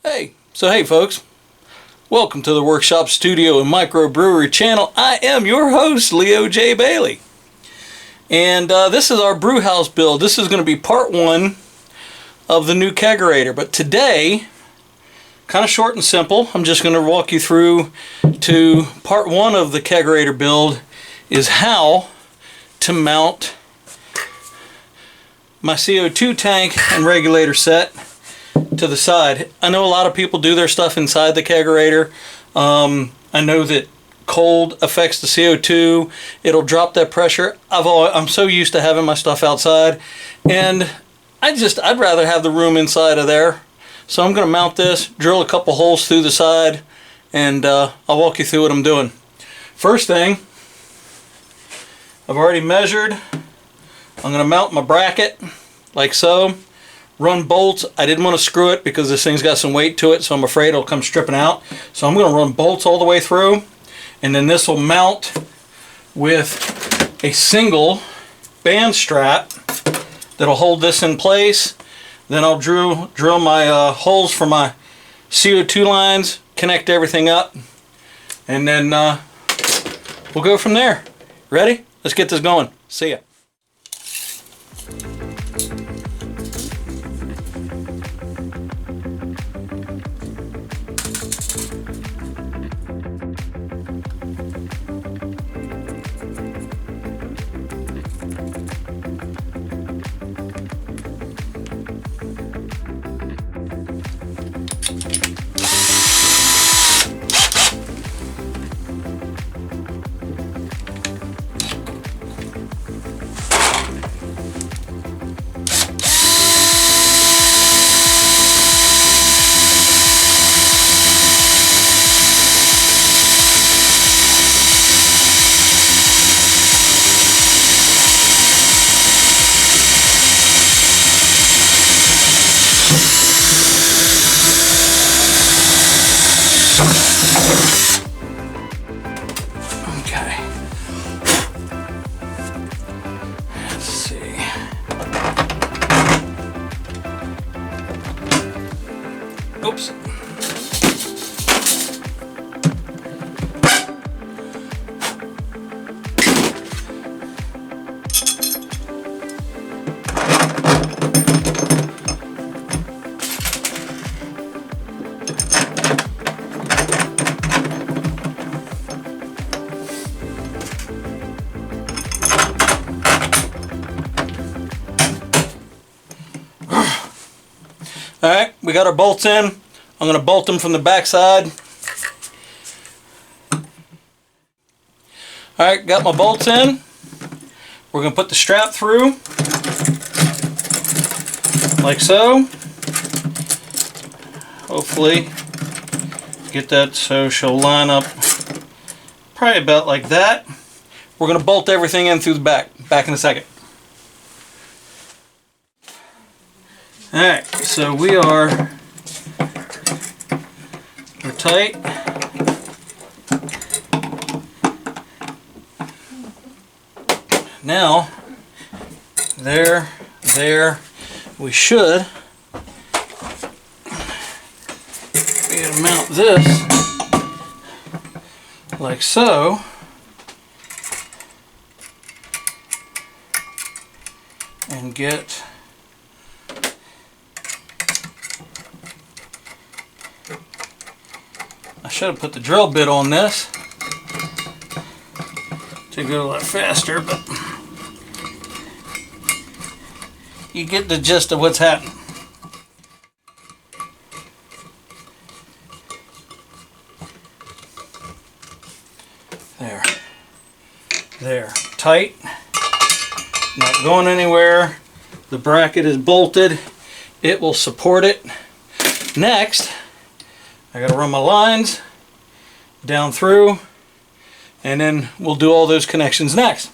Hey folks, welcome to the WorkShop Studio Micro-Brewery channel. I am your host, Leo J. Bailey. And this is our BrewHouse build. This is going to be part one of the new Kegerator. But today, kind of short and simple, I'm just going to walk you through to part one of the Kegerator build is how to mount my CO2 tank and regulator set to the side. I know a lot of people do their stuff inside the Kegerator. I know that cold affects the CO2. It'll drop that pressure. I'm so used to having my stuff outside, and I'd rather have the room inside of there. So I'm going to mount this, drill a couple holes through the side, and I'll walk you through what I'm doing. First thing, I've already measured. I'm going to mount my bracket like so. Run bolts. I didn't want to screw it because this thing's got some weight to it, so I'm afraid it'll come stripping out. So I'm going to run bolts all the way through, and then this will mount with a single band strap that'll hold this in place. Then I'll drill my holes for my CO2 lines, connect everything up, and then we'll go from there. Ready? Let's get this going. See ya. Okay. Let's see. Oops. Alright, we got our bolts in. I'm going to bolt them from the back side. Alright, got my bolts in. We're going to put the strap through, like so. Hopefully get that so she'll line up probably about like that. We're going to bolt everything in through the back. Back in a second. Alright, so we're tight. Now, there, we should be able to mount this like so. And get I should have put the drill bit on this to go a lot faster, but you get the gist of what's happening. There, tight, not going anywhere. The bracket is bolted. It will support it. Next, I gotta run my lines down through, and then we'll do all those connections next.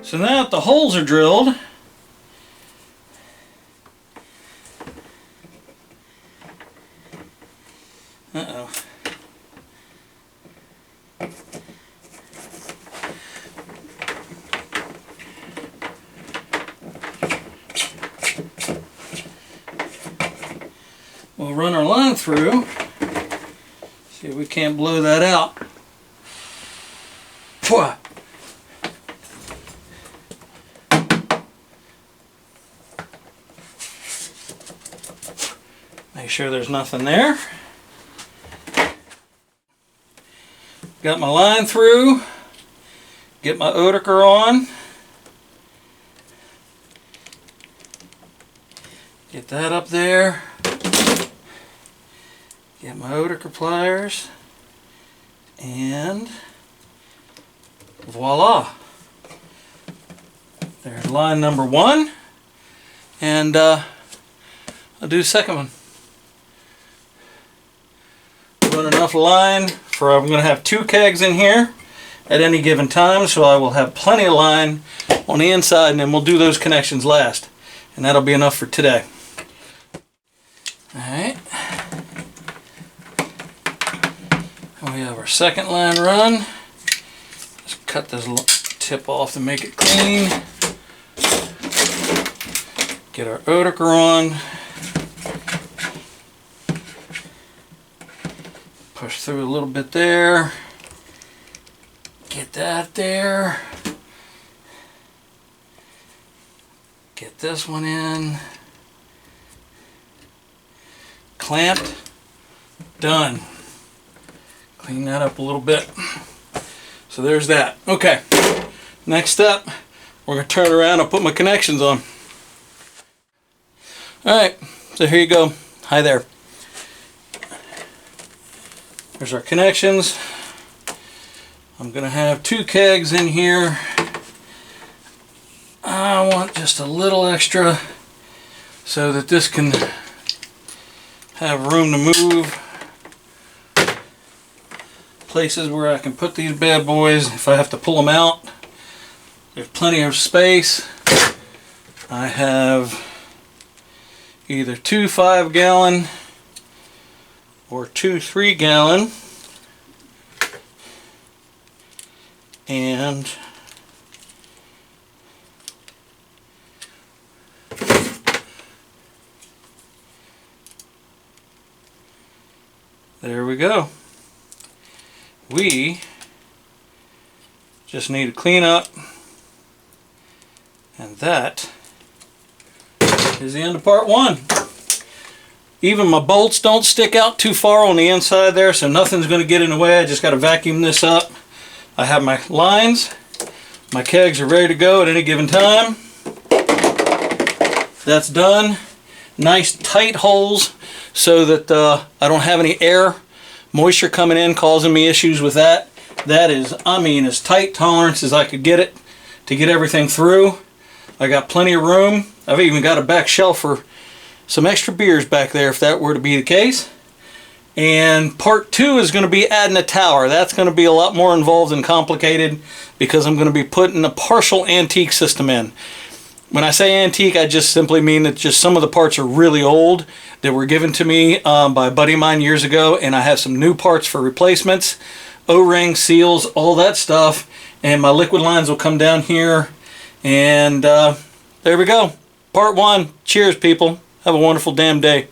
So now that the holes are drilled, uh-oh. We'll run our line through, see if we can't blow that out. Pwah! Make sure there's nothing there. Got my line through. Get my Oetiker on. Get that up there. Get my Oetiker pliers. And voila. There's line number 1. And I'll do the second one. Run enough line for, I'm going to have 2 kegs in here at any given time, so I will have plenty of line on the inside, and then we'll do those connections last, and that'll be enough for today. Alright, we have our second line run. Let's cut this tip off to make it clean. Get our Oetiker on. Push through a little bit there. Get that there. Get this one in. Clamped. Done. Clean that up a little bit. So there's that. Okay. Next step, we're going to turn around and put my connections on. Alright, so here you go. Hi there. There's our connections. I'm going to have 2 kegs in here. I want just a little extra so that this can have room to move. Places where I can put these bad boys if I have to pull them out. There's plenty of space. I have either 2 5-gallon or 2 3-gallon, and there we go. We just need to clean up, and that is the end of part 1. Even my bolts don't stick out too far on the inside there, so nothing's going to get in the way. I just got to vacuum this up. I have my lines. My kegs are ready to go at any given time. That's done. Nice tight holes so that I don't have any air, moisture coming in causing me issues with that. That is, I mean, as tight tolerance as I could get it to get everything through. I got plenty of room. I've even got a back shelf for some extra beers back there if that were to be the case. And part 2 is going to be adding a tower. That's going to be a lot more involved and complicated because I'm going to be putting a partial antique system in. When I say antique, I just simply mean that just some of the parts are really old that were given to me by a buddy of mine years ago, and I have some new parts for replacements, O-rings, seals, all that stuff, and my liquid lines will come down here, and there we go. Part 1. Cheers, people. Have a wonderful damn day.